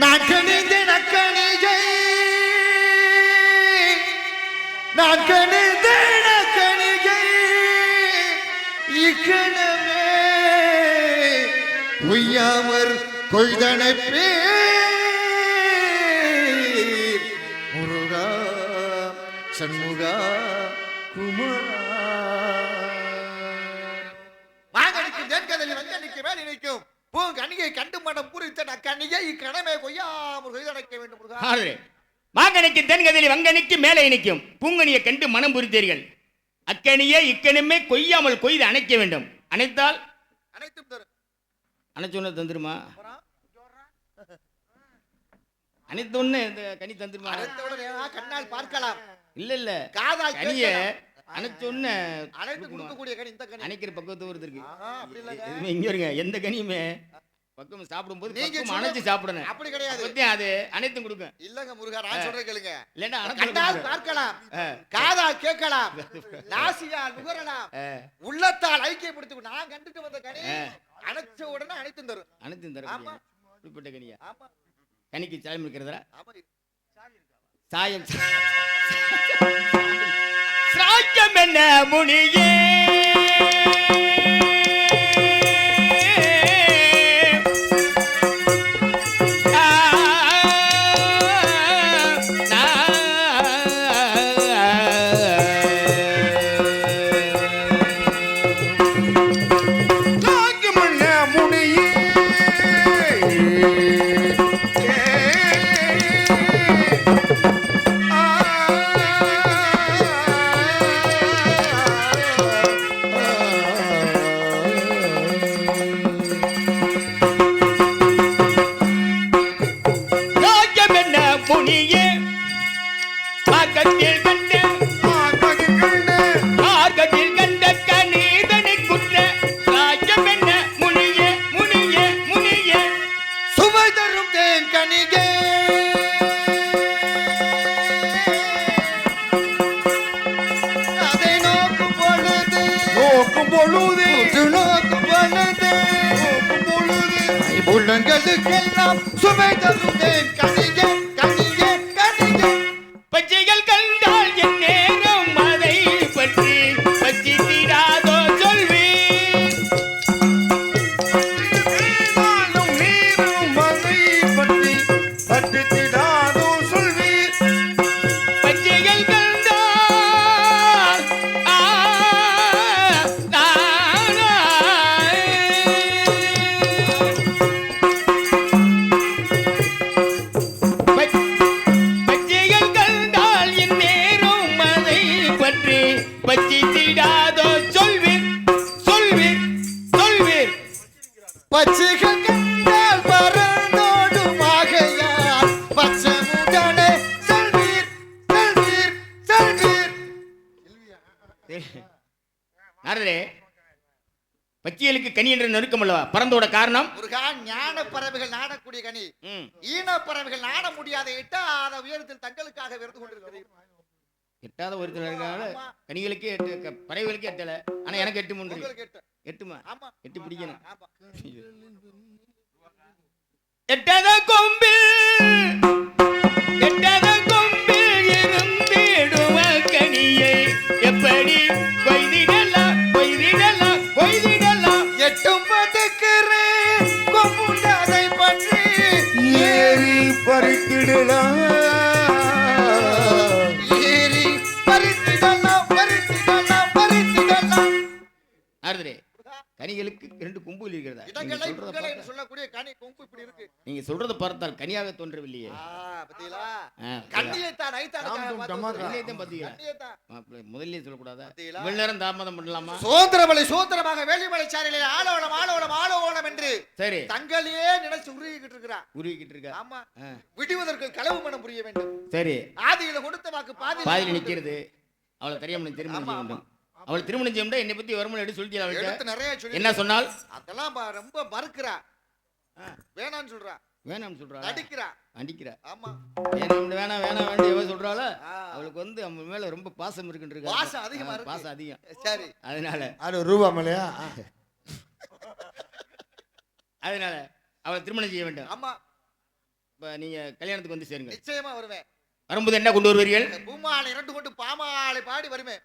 நக்கணிதே நக்கணிஜை நக்கணிதே நக்கணிஜை இக்கணமே உய்யாமற் கொய்தனைப்பே முருகா சண்முகா குமரா வாங்கடிக்கு தென்கதலி வங்கனிக்கு மேல் நினைக்கும் பூங்கனியை கண்டு மனம் குறித்த நக்கணியை இக்கணமே கொய்யாமற் கொய்தனைக்க வேண்டும் முருகா. மாங்கனிக்கு தென்கதலி வங்கனிக்கு மேலே இணைக்கும் பூங்கனியை கண்டு மனம் புரித்தீர்கள். அக்கனியே இக்கணுமே கொய்யாமல் கொய்து அணைக்க வேண்டும். அணைத்தால் அனைத்தும் தரும். அணைச்சொன்னு தந்துருமா? அனைத்தொன்னு இந்த கனி தந்துருமா? கண்ணால் பார்க்கலாம். இல்ல இல்ல, காதால் கனிய அணைச்சொன்னு அனைத்து கொடுக்கக்கூடிய கனி இந்த கனி. அணைக்கிற பக்கத்து வருது இருக்கு. அப்படி இல்லங்க. எதுவுமே இங்க இருங்க, எந்த கனியுமே பக்கம் சாப்பிடும்போது பக்கம் அணைச்சு சாப்பிடணும். அப்படி கிடையாது. அது அனைத்தும் கொடுக்கும். இல்லங்க முருகா, நான் சொல்றேன் கேளுங்க. இல்லன்னா கண்ணால் பார்க்கலாம், காதால் கேட்கலாம், நாசியால் நுகரலாம், உள்ளத்தால் ஐக்கியப்படுத்தி நான் கண்டுட்டு வந்த கனி அணைச்ச உடனே அனைத்தும் தரும். அனைத்தும் தரும். ஆமா. இப்படிப்பட்ட கனியா? ஆமா. கனிக்கு சாயம் இருக்கிறதா? ஆமா. சாயம் சாயம் என்ன முனியே உள்ளங்களுக்கெல்லாம் சுமை தரும் கனியே கனியே கனியே. பச்சைகள் கண்டால் என் நேரம் அதை பற்றி பச்சித்திடாதோ சொல்வி. நீரும் அதை பற்றி பச்சித்திடாதோ சொல்வி. பச்சைகள் கண்டால் பச்சித்திடாதோ சொல்வீர் சொல்வீர் சொல்வீர். பச்சைகள் கண்டால் பறந்தோடுமாகையால் பச்சமுடனே சொல்வீர் சொல்வீர் சொல்வீர். நாரதரே, பச்சியலுக்கு கனி என்ற நெருக்கம் அல்லவா? பறந்தோட காரணம் முருகா, ஞான பறவைகள் நாடக்கூடிய கனி, ஈன பறவைகள் நாட முடியாத எட்டாத உயரத்தில் தங்களுக்காக விருந்து கொண்டிருக்கிறீர்கள். எட்டாத ஒருத்தர் கனிகளுக்கே எட்டு, பறவைகளுக்கே எட்டல. ஆனா எனக்கு 8 மூன்று 8மா? 8 பிடிக்கணும். எட்டாத கொம்பில் இருந்திடுவ கனியை எப்படி கொய்திடலாம் கொய்திடலாம் கொய்திடலாம். எட்டும் பதுக்கிறே கொம்புண்டதை பற்றி ஏறி பறித்திடலாம். கனிகளுக்கு 2 கொம்புகள் இருக்கிறதா? சொல்லக்கூடிய கனி கொம்பு இப்படி இருக்கு. நீங்க சொல்றத பார்த்தால் கனியாக தோன்றவில்லையே. பாத்தீங்களா? கண்ணியைத்தான் முதல்ல சொல்லக்கூடாதா? இவ்வளவு நேரம் தாமதம் பண்ணலாமா? சோதரமலை சோதரமாக வேலிமலை சாரிலே ஆலோலம் ஆலோலம் ஆலோலம் என்று சரி தங்களையே நினைச்சு உருகிக்கிட்டு இருக்கா. ஆமா, விடுவதற்கு களவு மனம் புரிய வேண்டும். சரி, ஆதியில கொடுத்த வாக்கு பாதியில நிக்கிறது. அவளை தெரியாம திருமணம் செய்ய வேண்டும். அவள் திருமணம் செய்ய என்னை பத்தி வருமான எடுத்து சொல்லிட்டு என்ன சொன்னால் அதெல்லாம் ரொம்ப மறுக்கிறா, வேணான்னு சொல்றா. வேணாம்னு சொல்றா, அடிக்கிறா. ஆமா, வேணாம் வேணாம் வேண்டிய எவ சொல்றாளோ அவளுக்கு வந்து அவங்க மேல ரொம்ப பாசம் இருக்குன்னு பாசம் அதிகமா இருக்கு. பாசம் அதிகம். சரி, அதனால அது ரூபா மேலையா அதனால அவளை திருமணம் செய்ய வேண்டும். ஆமா, இப்ப நீங்க கல்யாணத்துக்கு வந்து சேருங்க. நிச்சயமா வருவேன். வரும்போது என்ன கொண்டு வருவீர்கள்? பூமாலை 2 கொண்டு பாமாலை பாடி வருவேன்.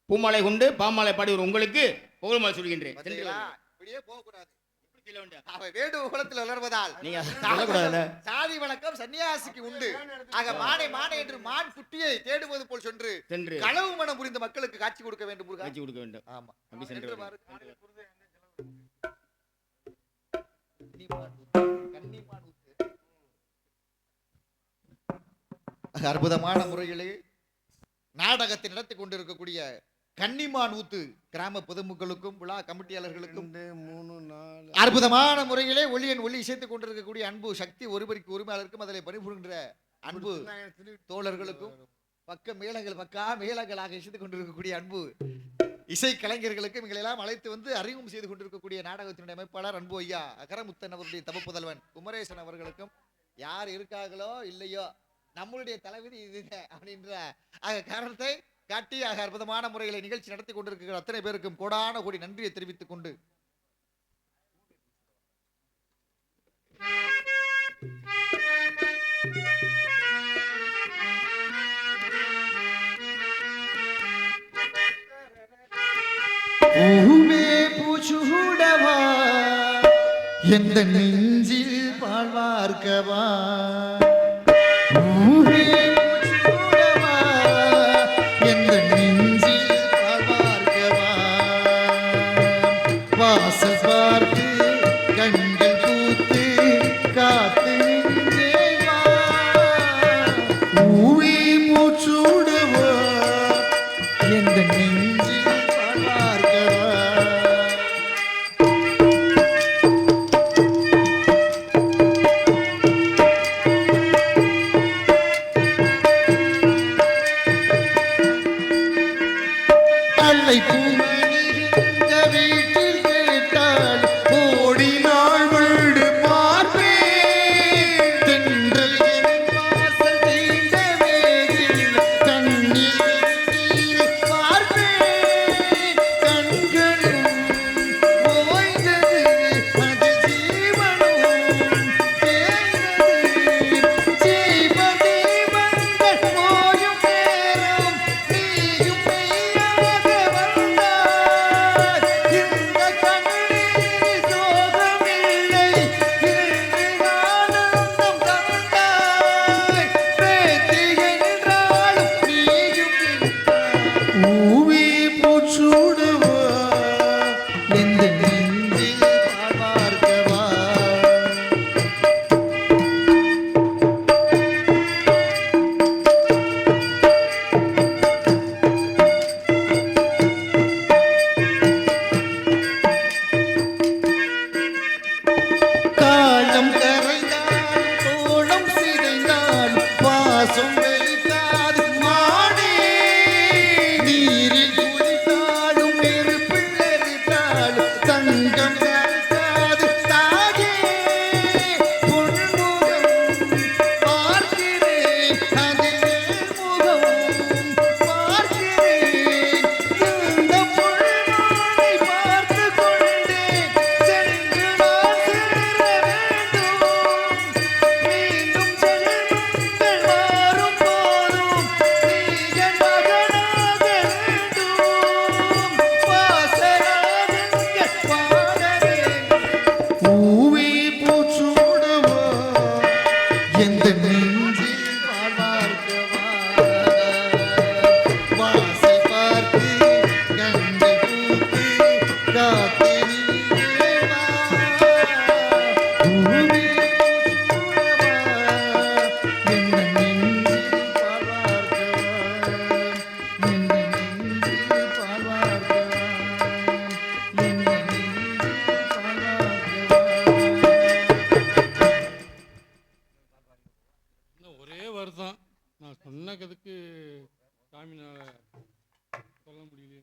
பூமாலை கொண்டு பாமாலை பாடி வரும் உங்களுக்கு புகழ்மாலை சொல்கின்றேன். பாத்தீங்களா? இப்படியே போக கூடாது. இப்படி சொல்ல வேண்டாம். அவ வேடு குலத்தில் வளர்வதால் நீங்க சொல்லக்கூடாதுல்ல. சாதி வழக்கம் சன்னியாசிக்கு உண்டு. ஆக மானை மானை என்று மான் குட்டியை தேடுவது போல் சென்று களவு மனம் புரிந்த மக்களுக்கு காட்சி கொடுக்க வேண்டும். காட்சி கொடுக்க வேண்டும். ஆமா, அப்படி சென்று அற்புதமான முறையிலே நாடகத்தை நடத்தி கொண்டிருக்கக்கூடிய கன்னிமான் ஊத்து கிராம பொதுமக்களுக்கும் விழா கமிட்டியாளர்களுக்கும் அற்புதமான முறையிலே ஒளி இசைத்துக் கொண்டிருக்கக்கூடிய அன்பு சக்தி ஒருவருக்கு உரிமையாளருக்கும் அதில் பணிபுரிகின்ற அன்பு தோழர்களுக்கும் பக்கா மேளங்களாக இசைத்துக் கொண்டிருக்கக்கூடிய அன்பு இசை கலைஞர்களுக்கும் எங்களெல்லாம் அழைத்து வந்து அறிமுகம் செய்து கொண்டிருக்கக்கூடிய நாடகத்தினுடைய அமைப்பாளர் அன்பு ஐயா அகரமுத்தன் அவருடைய தவப்புதல்வன் குமரேசன் அவர்களுக்கும் யார் இருக்காங்களோ இல்லையோ நம்மளுடைய தலைவிதி இதுங்க அப்படின்ற காரணத்தை காட்டி அற்புதமான முறைகளை நிகழ்ச்சி நடத்தி கொண்டிருக்கிற அத்தனை பேருக்கும் கோடான கோடி நன்றியை தெரிவித்துக் கொண்டு பூச்சூடவா எந்த நெஞ்சில் பாழ்வார்க்கவா வாசல் பார்த்து கண்கள் பூத்து காத்து ஊவி மூச்சூடவா எந்த நெஞ்சில் வாழ்வார்கவா அல்லை பூமணி வீட்டில் கேட்டால் ஓடினாள் வீடு பார்ப்பேன் தென்றல் என் வாசல் தீண்ட வேகில் கண்ணீர் பார்ப்பேன் கண்களும் ஓய்ந்தது அது ஜீவனும் தேய்ந்தது ஜீவதீபங்கள் ஓயும் நேரம் நீயும் மெய்யாக வந்தாய் இந்த கண்ணீர் சோகமில்லை இன்று ஆனந்தம் தந்தாய் பேத்தி என்றாலும் நீயும் ஊவி பூச்சூடுவா எந்த நெஞ்சில் வாழ்வார்கவா காலம் கரைந்தால் தோளம் சிதைந்தால் வாசம் வைக்காது மானே நீரில் குளித்தாலும் நெருப்பில் எரித்தாலும் தங்கம் கரைக்காது தாயே பொன்முகம் பார்க்கிறேன் அதிலே முகம் பார்க்கிறேன் இந்த பொன்மானை பார்த்து கொண்டேன் சென்று நான் சேர வேண்டும் மீண்டும் செல்வங்கள் மாறும் போதும் நீ என் மகனாக வேண்டும் வாசலாக பாட வேண்டும் ஊவி பூச்சூடவா எந்த நெஞ்சில் வாழ்வார்கவா வாசல் பார்த்து கண்கள் பூத்து காத்து நீயே வா ஊவி பூச்சூடவா எந்த நெஞ்சில் வாழ்வார்கவா எந்த நெஞ்சில் வாழ்வார்கவா எந்த நெஞ்சில் வாழ்வார்கவா. இன்னும் ஒரே வருத்தம் நான் சொன்னதுக்கு சாமினால சொல்ல முடியல.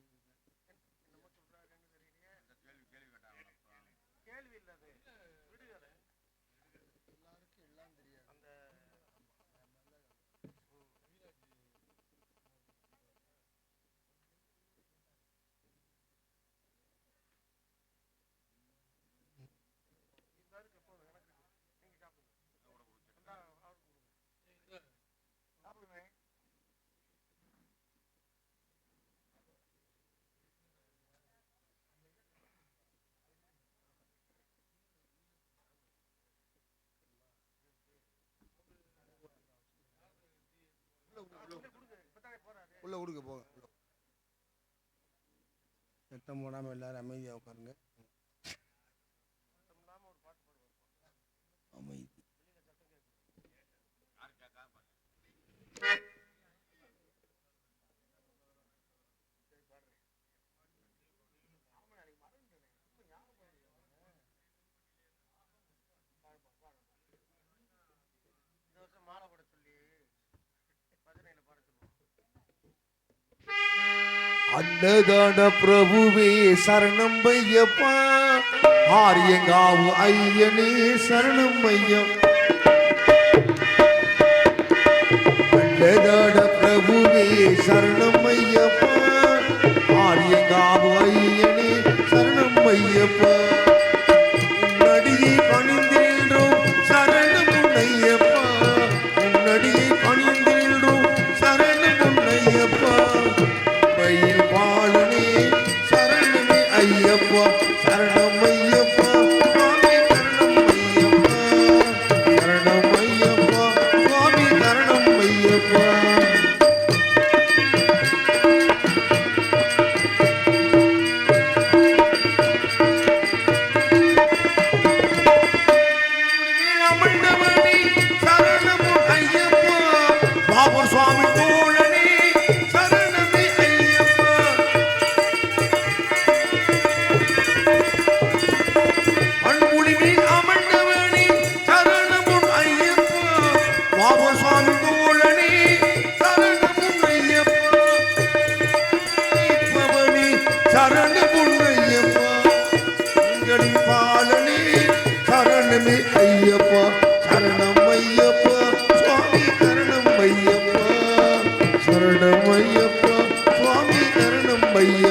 உள்ள கொடுக்க போங்க. சத்தம் போடாமல் எல்லாரும் அமைதியாக உட்காருங்க. அமைதி. அன்னதான பிரபுவே சரணம் ஐயப்பா, ஆரியங்காவு ஐயனே சரணம் ஐயம். அன்னதான பிரபுவே சரணம் ஐயப்பா, ஆரியங்காவு ஐயனே சரணம் ஐயப்பா. உன்னடியை பணிந்திருந்தோம் சரணம் ஐயப்பா, உன்னடியை பணிந்திருந்தோம் சரணம் ஐயப்பா. பயில் பாலனே சரணமே ஐயப்பா, சரணம் ஐயப்பா சுவாமி சரணம் ஐயப்பா, சரணம் ஐயப்பா சுவாமி சரணம் ஐயப்பா. அமர்ந்தவனே சரணம் ஐயப்பா, பாபர் சுவாமி தோழனே சரணமே ஐயப்பா. பண்புடிவில் அமர்ந்தவனே சரணமும் ஐயப்பா, பாபர் சுவாமி தோழனே சரணமும் ஐயப்பா. இப்பவனே சரணமும் ஐயப்பா, எங்களின் பாலனே சரணமே ஐயப்பா, சரணம் ஐயப்பா சுவாமி சரணம் ஐயப்பா, சரணம் ஐயப்பா சுவாமி சரணம் ஐயப்பா.